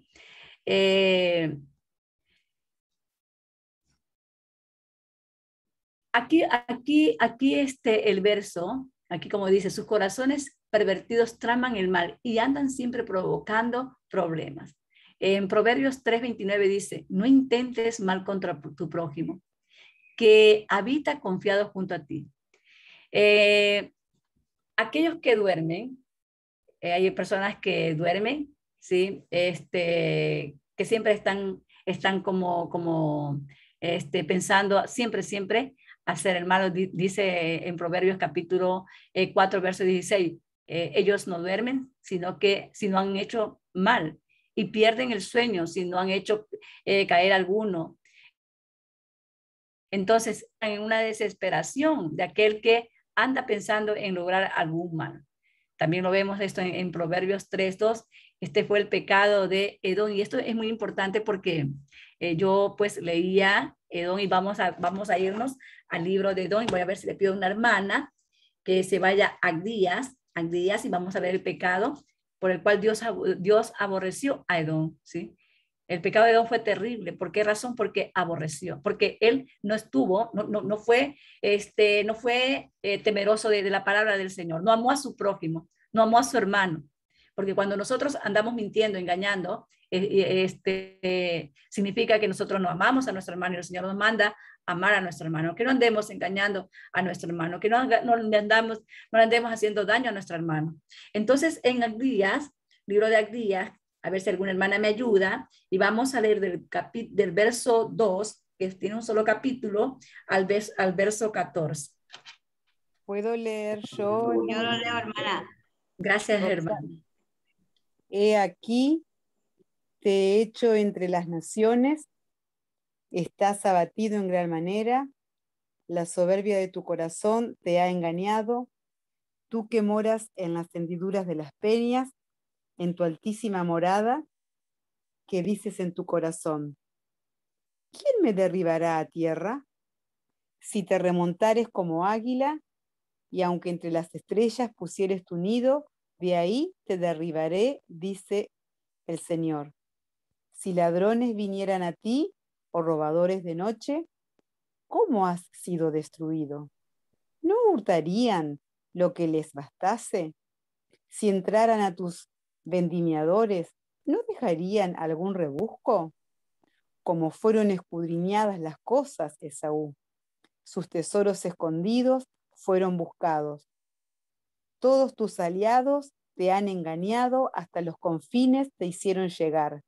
Aquí el verso, aquí como dice, sus corazones pervertidos traman el mal y andan siempre provocando problemas. En Proverbios 3:29 dice, no intentes mal contra tu prójimo, que habita confiado junto a ti. Aquellos que duermen, hay personas que duermen, ¿sí? Que siempre están como pensando siempre hacer el mal. Dice en Proverbios capítulo 4, verso 16, ellos no duermen, sino que si no han hecho mal, y pierden el sueño si no han hecho caer alguno. Entonces, en una desesperación de aquel que anda pensando en lograr algún mal. También lo vemos esto en Proverbios 3:2. Este fue el pecado de Edom. Y esto es muy importante porque yo pues leía Edom y vamos a irnos al libro de Edom. Y voy a ver si le pido a una hermana que se vaya a Agdías y vamos a ver el pecado por el cual Dios aborreció a Edom, ¿sí? El pecado de Edom fue terrible. ¿Por qué razón? Porque aborreció, porque él no estuvo, no fue, no fue temeroso de la palabra del Señor, no amó a su prójimo, no amó a su hermano. Porque cuando nosotros andamos mintiendo, engañando, significa que nosotros no amamos a nuestro hermano y el Señor nos manda amar a nuestro hermano, que no andemos engañando a nuestro hermano, que no andemos haciendo daño a nuestro hermano. Entonces, en Agdías, libro de Agdías, a ver si alguna hermana me ayuda, y vamos a leer del verso 2, que tiene un solo capítulo, al verso 14. ¿Puedo leer yo? Yo lo leo, hermana. Gracias, hermana. He aquí, te he hecho entre las naciones, estás abatido en gran manera, la soberbia de tu corazón te ha engañado, tú que moras en las hendiduras de las peñas, en tu altísima morada, que dices en tu corazón, ¿quién me derribará a tierra? Si te remontares como águila, y aunque entre las estrellas pusieres tu nido, de ahí te derribaré, dice el Señor. Si ladrones vinieran a ti, o robadores de noche, ¿cómo has sido destruido? ¿No hurtarían lo que les bastase? Si entraran a tus vendimiadores, ¿no dejarían algún rebusco? Como fueron escudriñadas las cosas, Esaú, sus tesoros escondidos fueron buscados. Todos tus aliados te han engañado, hasta los confines te hicieron llegar.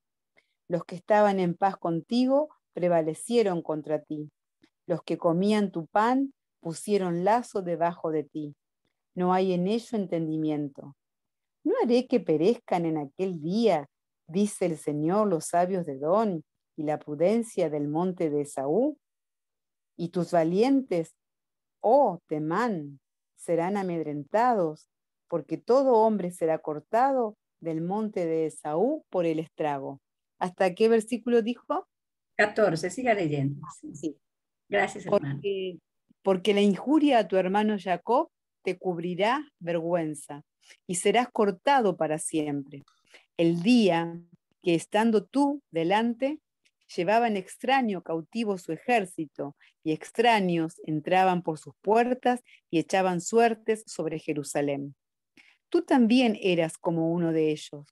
Los que estaban en paz contigo prevalecieron contra ti. Los que comían tu pan pusieron lazo debajo de ti. No hay en ello entendimiento. ¿No haré que perezcan en aquel día, dice el Señor, los sabios de Edom y la prudencia del monte de Esaú? Y tus valientes, oh Temán, serán amedrentados, porque todo hombre será cortado del monte de Esaú por el estrago. ¿Hasta qué versículo dijo? 14, siga leyendo. Sí. Gracias, hermano. Porque la injuria a tu hermano Jacob te cubrirá vergüenza y serás cortado para siempre. El día que estando tú delante, llevaban extraño cautivo su ejército, y extraños entraban por sus puertas y echaban suertes sobre Jerusalén. Tú también eras como uno de ellos,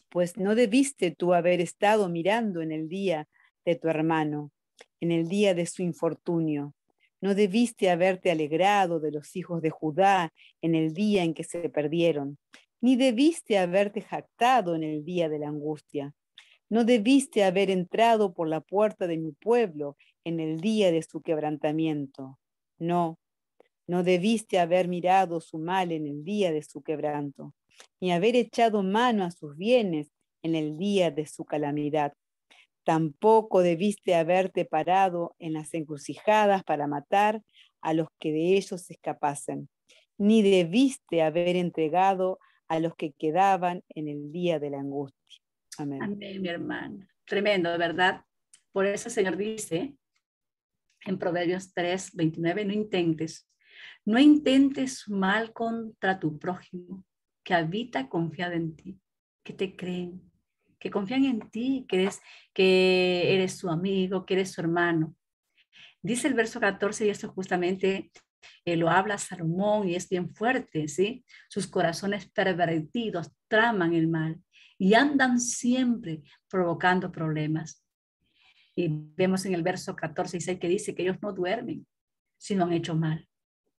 pues no debiste tú haber estado mirando en el día de tu hermano, en el día de su infortunio. No debiste haberte alegrado de los hijos de Judá en el día en que se perdieron, ni debiste haberte jactado en el día de la angustia. No debiste haber entrado por la puerta de mi pueblo en el día de su quebrantamiento. No, no debiste haber mirado su mal en el día de su quebranto, ni haber echado mano a sus bienes en el día de su calamidad. Tampoco debiste haberte parado en las encrucijadas para matar a los que de ellos se escapasen, ni debiste haber entregado a los que quedaban en el día de la angustia. Amén. Amén, mi hermana. Tremendo, ¿verdad? Por eso el Señor dice en Proverbios 3:29, no intentes mal contra tu prójimo, que habita confiado en ti, que te creen, que confían en ti, que eres su amigo, que eres su hermano. Dice el verso 14, y esto justamente lo habla Salomón y es bien fuerte, ¿sí? Sus corazones pervertidos traman el mal y andan siempre provocando problemas. Y vemos en el verso 14 y 6 que dice que ellos no duermen si no han hecho mal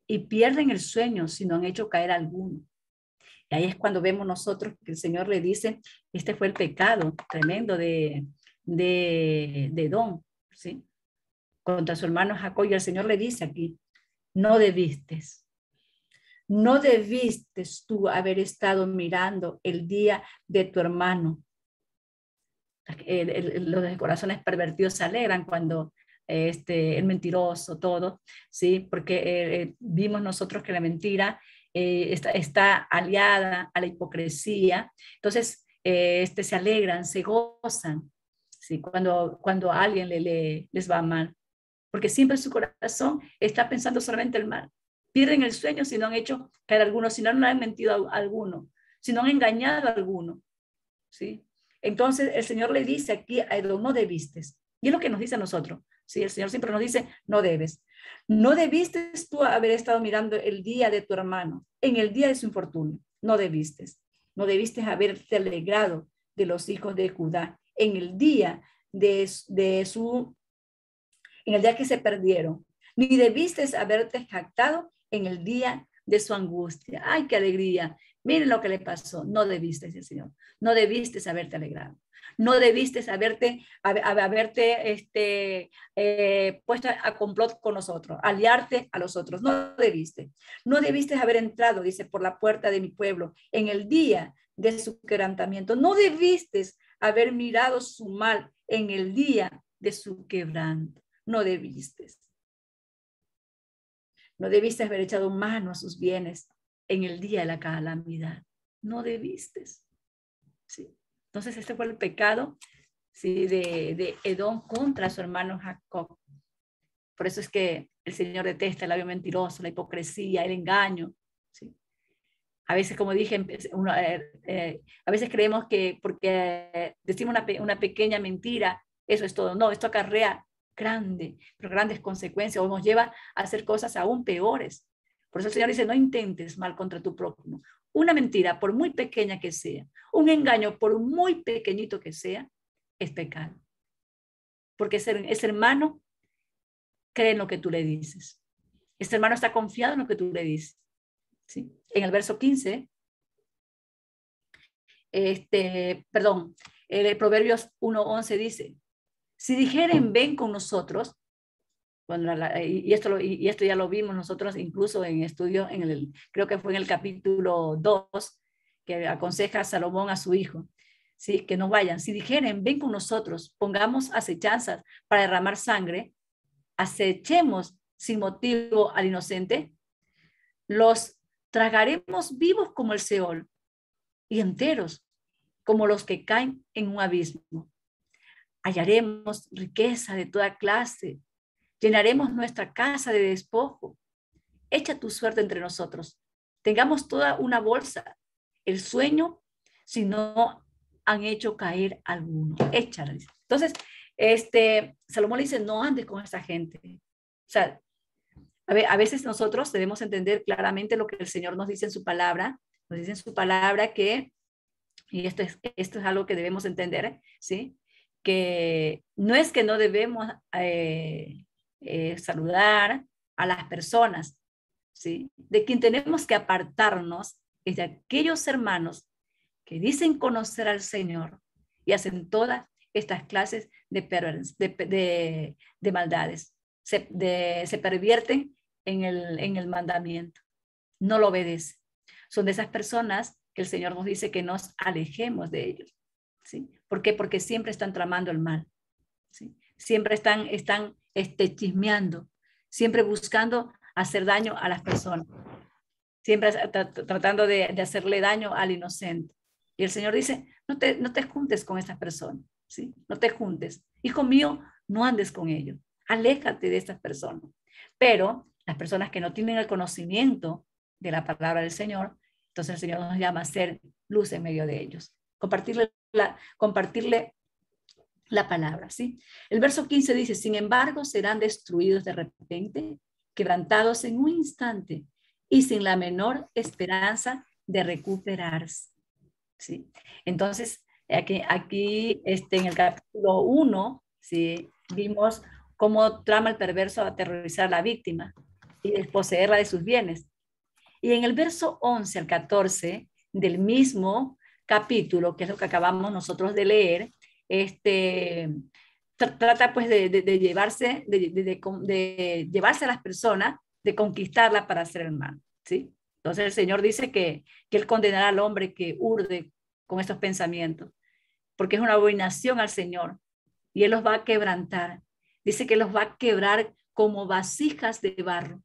y pierden el sueño si no han hecho caer alguno. Y ahí es cuando vemos nosotros que el Señor le dice, este fue el pecado tremendo de Edom, ¿sí? Contra su hermano Jacob, y el Señor le dice aquí, no debiste tú haber estado mirando el día de tu hermano. Los corazones pervertidos se alegran cuando el mentiroso, todo, ¿sí? Porque vimos nosotros que la mentira está aliada a la hipocresía. Entonces, se alegran, se gozan, ¿sí? Cuando a alguien les va mal, porque siempre su corazón está pensando solamente el mal. Pierden el sueño si no han hecho caer a alguno, si no han mentido a alguno, si no han engañado a alguno, ¿sí? Entonces el Señor le dice aquí a Edom, no debiste. Y es lo que nos dice a nosotros, ¿sí? El Señor siempre nos dice, no debes. No debiste tú haber estado mirando el día de tu hermano, en el día de su infortunio. No debiste. No debiste haberte alegrado de los hijos de Judá en el día en el día que se perdieron, ni debiste haberte jactado en el día de su angustia. ¡Ay, qué alegría! Miren lo que le pasó. No debiste, dice el Señor. No debiste haberte alegrado. No debiste haberte puesto a complot con nosotros, aliarte a los otros. No debiste. No debiste haber entrado, dice, por la puerta de mi pueblo en el día de su quebrantamiento. No debiste haber mirado su mal en el día de su quebranto. No debiste. No debiste haber echado mano a sus bienes en el día de la calamidad. No debiste. ¿Sí? Entonces, este fue el pecado, ¿sí?, de Edom contra su hermano Jacob. Por eso es que el Señor detesta el labio mentiroso, la hipocresía, el engaño. ¿Sí? A veces, como dije, a veces creemos que porque decimos una pequeña mentira, eso es todo. No, esto acarrea grandes consecuencias o nos lleva a hacer cosas aún peores. Por eso el Señor dice, no intentes mal contra tu prójimo. Una mentira, por muy pequeña que sea, un engaño, por muy pequeñito que sea, es pecado. Porque ese hermano cree en lo que tú le dices. Este hermano está confiado en lo que tú le dices. ¿Sí? En el verso 15, Proverbios 1:11 dice, si dijeren, ven con nosotros, y esto ya lo vimos nosotros incluso en estudio, creo que fue en el capítulo 2, que aconseja a Salomón a su hijo, ¿sí? Que no vayan. Si dijeren, ven con nosotros, pongamos acechanzas para derramar sangre, acechemos sin motivo al inocente, los tragaremos vivos como el Seol y enteros como los que caen en un abismo. Hallaremos riqueza de toda clase, llenaremos nuestra casa de despojo. Echa tu suerte entre nosotros. Tengamos toda una bolsa. El sueño, si no han hecho caer alguno. Échala. Entonces, Salomón le dice, no andes con esa gente. O sea, a veces nosotros debemos entender claramente lo que el Señor nos dice en su palabra. Nos dice en su palabra que, y esto es algo que debemos entender, ¿sí? Que no es que no debemos saludar a las personas, ¿sí? De quien tenemos que apartarnos es de aquellos hermanos que dicen conocer al Señor y hacen todas estas clases de maldades. Se pervierten en el mandamiento. No lo obedecen. Son de esas personas que el Señor nos dice que nos alejemos de ellos. ¿Sí? ¿Por qué? Porque siempre están tramando el mal. ¿Sí? Siempre están chismeando, siempre buscando hacer daño a las personas, siempre tratando de hacerle daño al inocente. Y el Señor dice, no te juntes con estas personas, ¿sí? No te juntes. Hijo mío, no andes con ellos. Aléjate de estas personas. Pero las personas que no tienen el conocimiento de la palabra del Señor, entonces el Señor nos llama a ser luz en medio de ellos. Compartirle la palabra, ¿sí? El verso 15 dice, sin embargo, serán destruidos de repente, quebrantados en un instante y sin la menor esperanza de recuperarse, ¿sí? Entonces, aquí en el capítulo 1, ¿sí?, vimos cómo trama el perverso a aterrorizar a la víctima y desposeerla de sus bienes. Y en el verso 11 al 14 del mismo capítulo, que es lo que acabamos nosotros de leer, trata pues de llevarse a las personas, de conquistarlas para hacer el mal, ¿sí? Entonces el Señor dice que Él condenará al hombre que urde con estos pensamientos, porque es una abominación al Señor y Él los va a quebrantar. Dice que los va a quebrar como vasijas de barro.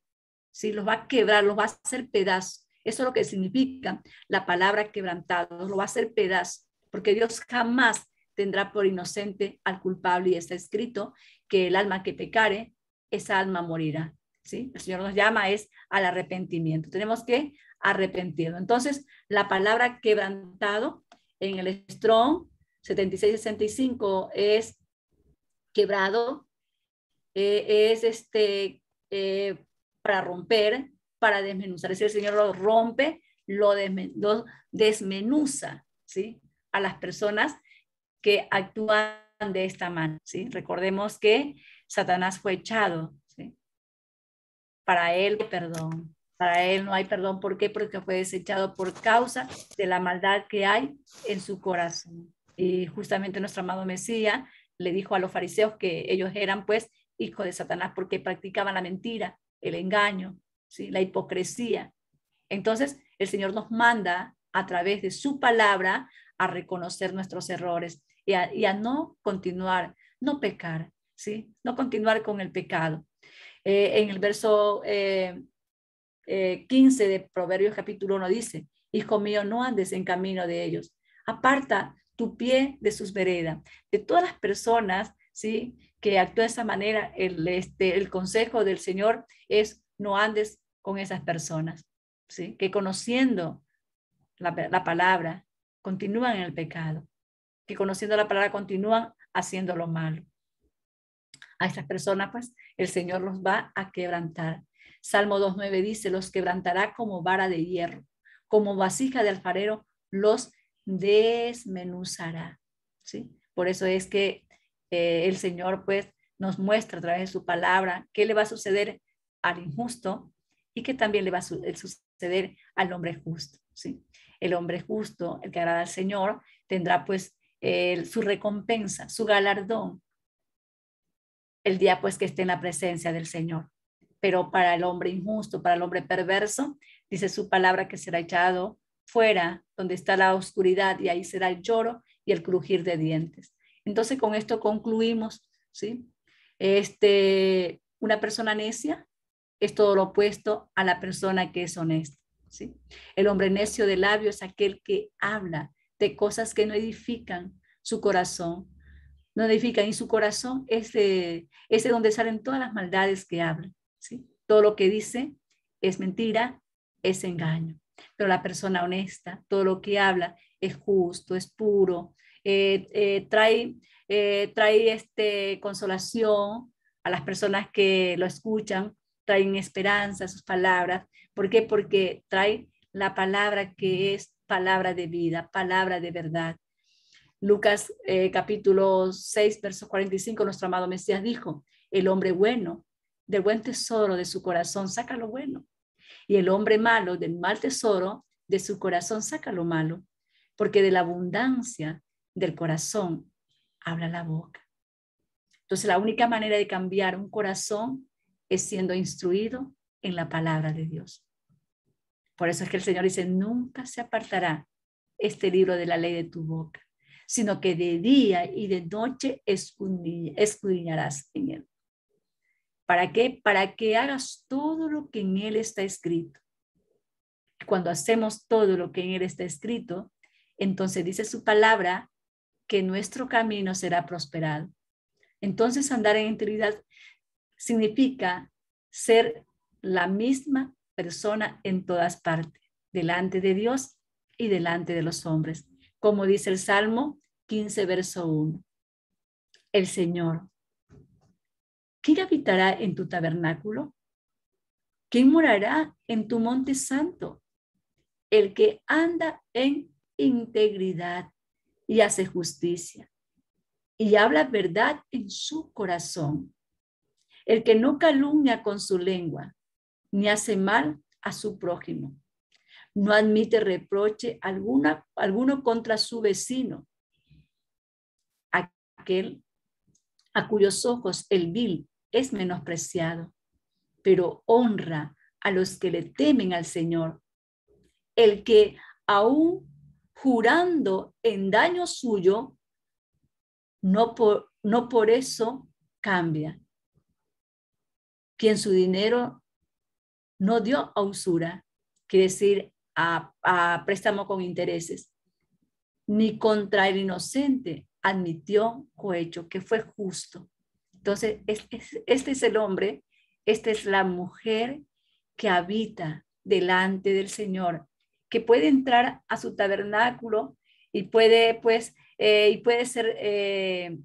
¿Sí? Los va a quebrar, los va a hacer pedazos. Eso es lo que significa la palabra quebrantado. Lo va a hacer pedazos, porque Dios jamás tendrá por inocente al culpable, y está escrito que el alma que pecare, esa alma morirá. ¿Sí? El Señor nos llama es al arrepentimiento. Tenemos que arrepentirnos. Entonces, la palabra quebrantado en el Strong 76-65 es quebrado, es para romper, para desmenuzar. Es decir, el Señor lo rompe, lo desmenuza, ¿sí? A las personas que actúan de esta manera, ¿sí? Recordemos que Satanás fue echado, ¿sí? Para él, perdón. Para él no hay perdón. ¿Por qué? Porque fue desechado por causa de la maldad que hay en su corazón. Y justamente nuestro amado Mesías le dijo a los fariseos que ellos eran pues hijos de Satanás porque practicaban la mentira, el engaño, ¿sí? La hipocresía. Entonces el Señor nos manda a través de su palabra a reconocer nuestros errores y a no continuar, no pecar, ¿sí? No continuar con el pecado. En el verso 15 de Proverbios capítulo 1 dice: hijo mío, no andes en camino de ellos, aparta tu pie de sus veredas. De todas las personas, ¿sí?, que actúan de esa manera, el consejo del Señor es: no andes con esas personas, ¿sí?, que conociendo la palabra continúan en el pecado, que conociendo la palabra continúan haciendo lo malo. A estas personas, pues, el Señor los va a quebrantar. Salmo 2:9 dice: los quebrantará como vara de hierro, como vasija de alfarero los desmenuzará, ¿sí? Por eso es que el Señor, pues, nos muestra a través de su palabra qué le va a suceder al injusto y qué también le va a suceder al hombre justo, ¿sí? El hombre justo, el que agrada al Señor, tendrá, pues, su recompensa, su galardón, el día pues que esté en la presencia del Señor. Pero para el hombre injusto, para el hombre perverso, dice su palabra que será echado fuera donde está la oscuridad, y ahí será el lloro y el crujir de dientes. Entonces con esto concluimos, ¿sí? Una persona necia es todo lo opuesto a la persona que es honesta, ¿sí? El hombre necio de labio es aquel que habla de cosas que no edifican su corazón, no edifican, y su corazón es de donde salen todas las maldades que hablan, ¿sí? Todo lo que dice es mentira, es engaño. Pero la persona honesta, todo lo que habla es justo, es puro, trae consolación a las personas que lo escuchan, traen esperanza a sus palabras. ¿Por qué? Porque trae la palabra que es palabra de vida, palabra de verdad. Lucas capítulo 6, verso 45, nuestro amado Mesías dijo: el hombre bueno, del buen tesoro de su corazón saca lo bueno, y el hombre malo, del mal tesoro de su corazón saca lo malo, porque de la abundancia del corazón habla la boca. Entonces la única manera de cambiar un corazón es siendo instruido en la palabra de Dios. Por eso es que el Señor dice: nunca se apartará este libro de la ley de tu boca, sino que de día y de noche escudriñarás en él. ¿Para qué? Para que hagas todo lo que en él está escrito. Cuando hacemos todo lo que en él está escrito, entonces dice su palabra que nuestro camino será prosperado. Entonces andar en integridad significa ser la misma persona en todas partes, delante de Dios y delante de los hombres. Como dice el Salmo 15, verso 1. El Señor, ¿quién habitará en tu tabernáculo? ¿Quién morará en tu monte santo? El que anda en integridad y hace justicia y habla verdad en su corazón. El que no calumnia con su lengua, ni hace mal a su prójimo. No admite reproche alguno contra su vecino. Aquel a cuyos ojos el vil es menospreciado, pero honra a los que le temen al Señor. El que aún jurando en daño suyo, no por eso cambia, quien su dinero no dio a usura, quiere decir a préstamo con intereses, ni contra el inocente admitió cohecho, que fue justo. Entonces, este es el hombre, esta es la mujer que habita delante del Señor, que puede entrar a su tabernáculo y puede, pues, ser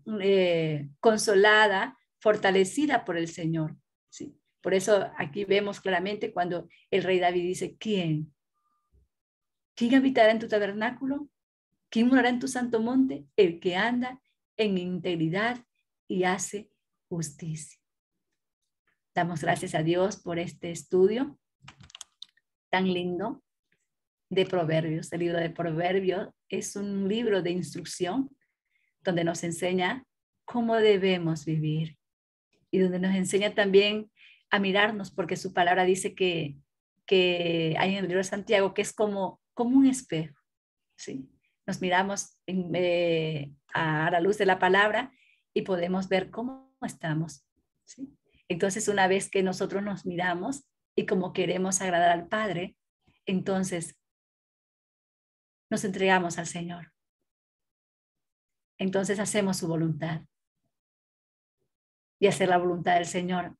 consolada, fortalecida por el Señor. ¿Sí? Por eso aquí vemos claramente cuando el rey David dice, ¿quién? ¿Quién habitará en tu tabernáculo? ¿Quién morará en tu santo monte? El que anda en integridad y hace justicia. Damos gracias a Dios por este estudio tan lindo de Proverbios. El libro de Proverbios es un libro de instrucción donde nos enseña cómo debemos vivir y donde nos enseña también a mirarnos, porque su palabra dice que hay en el libro de Santiago que es como un espejo, ¿sí? Nos miramos a la luz de la palabra y podemos ver cómo estamos, ¿sí? Entonces, una vez que nosotros nos miramos y como queremos agradar al Padre, entonces nos entregamos al Señor. Entonces hacemos su voluntad. Y hacer la voluntad del Señor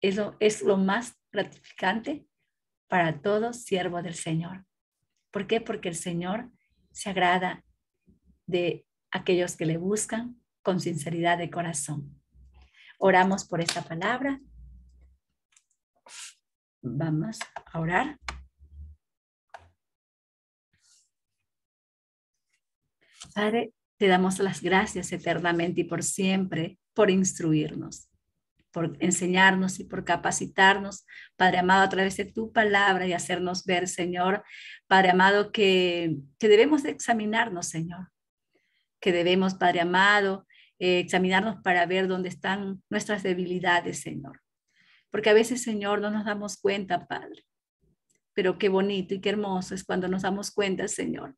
es lo más gratificante para todo siervo del Señor. ¿Por qué? Porque el Señor se agrada de aquellos que le buscan con sinceridad de corazón. Oramos por esta palabra. Vamos a orar. Padre, te damos las gracias eternamente y por siempre por instruirnos, por enseñarnos y por capacitarnos, Padre amado, a través de tu palabra y hacernos ver, Señor, Padre amado, que debemos de examinarnos, Señor, que debemos, Padre amado, examinarnos para ver dónde están nuestras debilidades, Señor. Porque a veces, Señor, no nos damos cuenta, Padre. Pero qué bonito y qué hermoso es cuando nos damos cuenta, Señor.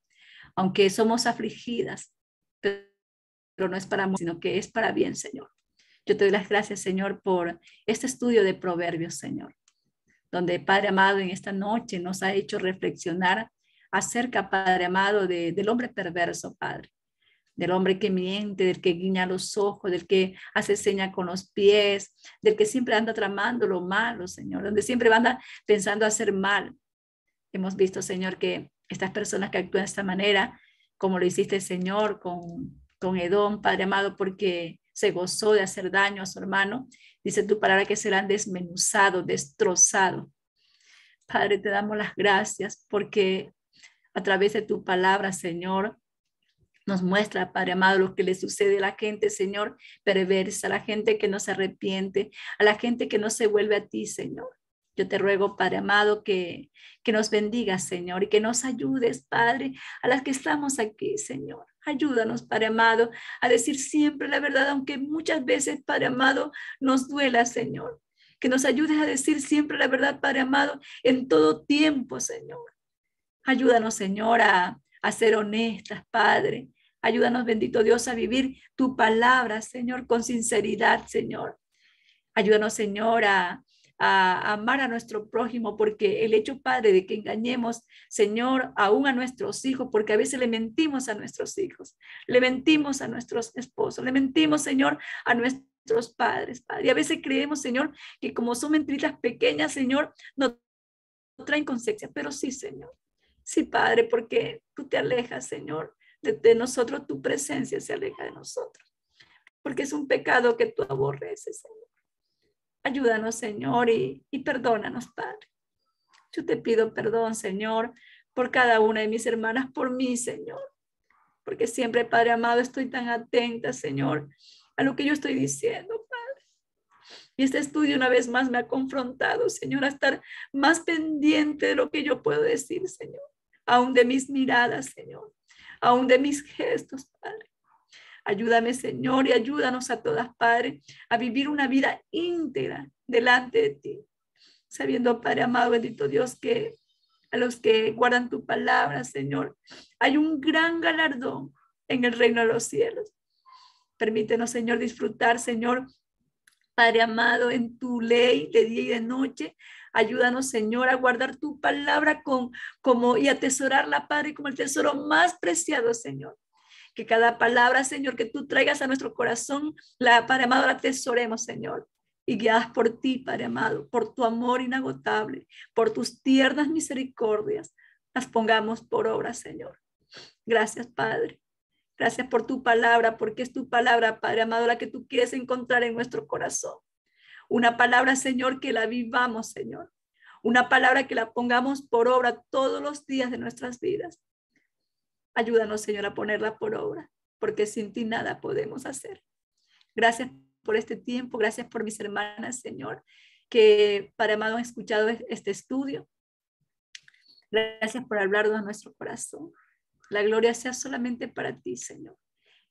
Aunque somos afligidas, pero no es para mal, sino que es para bien, Señor. Yo te doy las gracias, Señor, por este estudio de Proverbios, Señor, donde, Padre amado, en esta noche nos ha hecho reflexionar acerca, Padre amado, del hombre perverso, Padre. Del hombre que miente, del que guiña los ojos, del que hace seña con los pies, del que siempre anda tramando lo malo, Señor, donde siempre anda pensando hacer mal. Hemos visto, Señor, que estas personas que actúan de esta manera, como lo hiciste, Señor, con Edom, Padre amado, porque se gozó de hacer daño a su hermano, dice tu palabra que serán desmenuzados, destrozados. Padre, te damos las gracias porque a través de tu palabra, Señor, nos muestra, Padre amado, lo que le sucede a la gente, Señor, perversa, a la gente que no se arrepiente, a la gente que no se vuelve a ti, Señor. Yo te ruego, Padre amado, que nos bendigas, Señor, y que nos ayudes, Padre, a las que estamos aquí, Señor. Ayúdanos, Padre amado, a decir siempre la verdad, aunque muchas veces, Padre amado, nos duela, Señor. Que nos ayudes a decir siempre la verdad, Padre amado, en todo tiempo, Señor. Ayúdanos, Señor, a ser honestas, Padre. Ayúdanos, bendito Dios, a vivir tu palabra, Señor, con sinceridad, Señor. Ayúdanos, Señor, a amar a nuestro prójimo, porque el hecho, Padre, de que engañemos, Señor, aún a nuestros hijos, porque a veces le mentimos a nuestros hijos, le mentimos a nuestros esposos, le mentimos, Señor, a nuestros padres, Padre. Y a veces creemos, Señor, que como son mentiritas pequeñas, Señor, no traen consecuencias, pero sí, Señor. Sí, Padre, porque tú te alejas, Señor, de nosotros, tu presencia se aleja de nosotros, porque es un pecado que tú aborreces, Señor. Ayúdanos, Señor, y perdónanos, Padre. Yo te pido perdón, Señor, por cada una de mis hermanas, por mí, Señor, porque siempre, Padre amado, estoy tan atenta, Señor, a lo que yo estoy diciendo, Padre. Y este estudio una vez más me ha confrontado, Señor, a estar más pendiente de lo que yo puedo decir, Señor, aún de mis miradas, Señor, aún de mis gestos, Padre. Ayúdame, Señor, y ayúdanos a todas, Padre, a vivir una vida íntegra delante de ti, sabiendo, Padre amado, bendito Dios, que a los que guardan tu palabra, Señor, hay un gran galardón en el reino de los cielos. Permítenos, Señor, disfrutar, Señor, Padre amado, en tu ley de día y de noche. Ayúdanos, Señor, a guardar tu palabra y atesorarla, Padre, como el tesoro más preciado, Señor. Que cada palabra, Señor, que tú traigas a nuestro corazón, Padre amado, la atesoremos, Señor. Y guiadas por ti, Padre amado, por tu amor inagotable, por tus tiernas misericordias, las pongamos por obra, Señor. Gracias, Padre. Gracias por tu palabra, porque es tu palabra, Padre amado, la que tú quieres encontrar en nuestro corazón. Una palabra, Señor, que la vivamos, Señor. Una palabra que la pongamos por obra todos los días de nuestras vidas. Ayúdanos, Señor, a ponerla por obra, porque sin ti nada podemos hacer. Gracias por este tiempo, gracias por mis hermanas, Señor, que, Padre amado, han escuchado este estudio. Gracias por hablarnos a nuestro corazón. La gloria sea solamente para ti, Señor.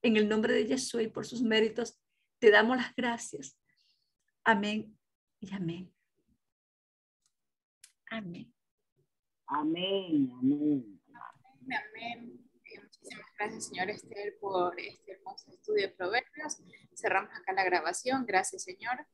En el nombre de Jesús y por sus méritos, te damos las gracias. Amén y amén. Amén. Amén, amén. Amén. Muchísimas gracias, señor Esther, por este hermoso estudio de Proverbios. Cerramos acá la grabación. Gracias, Señor.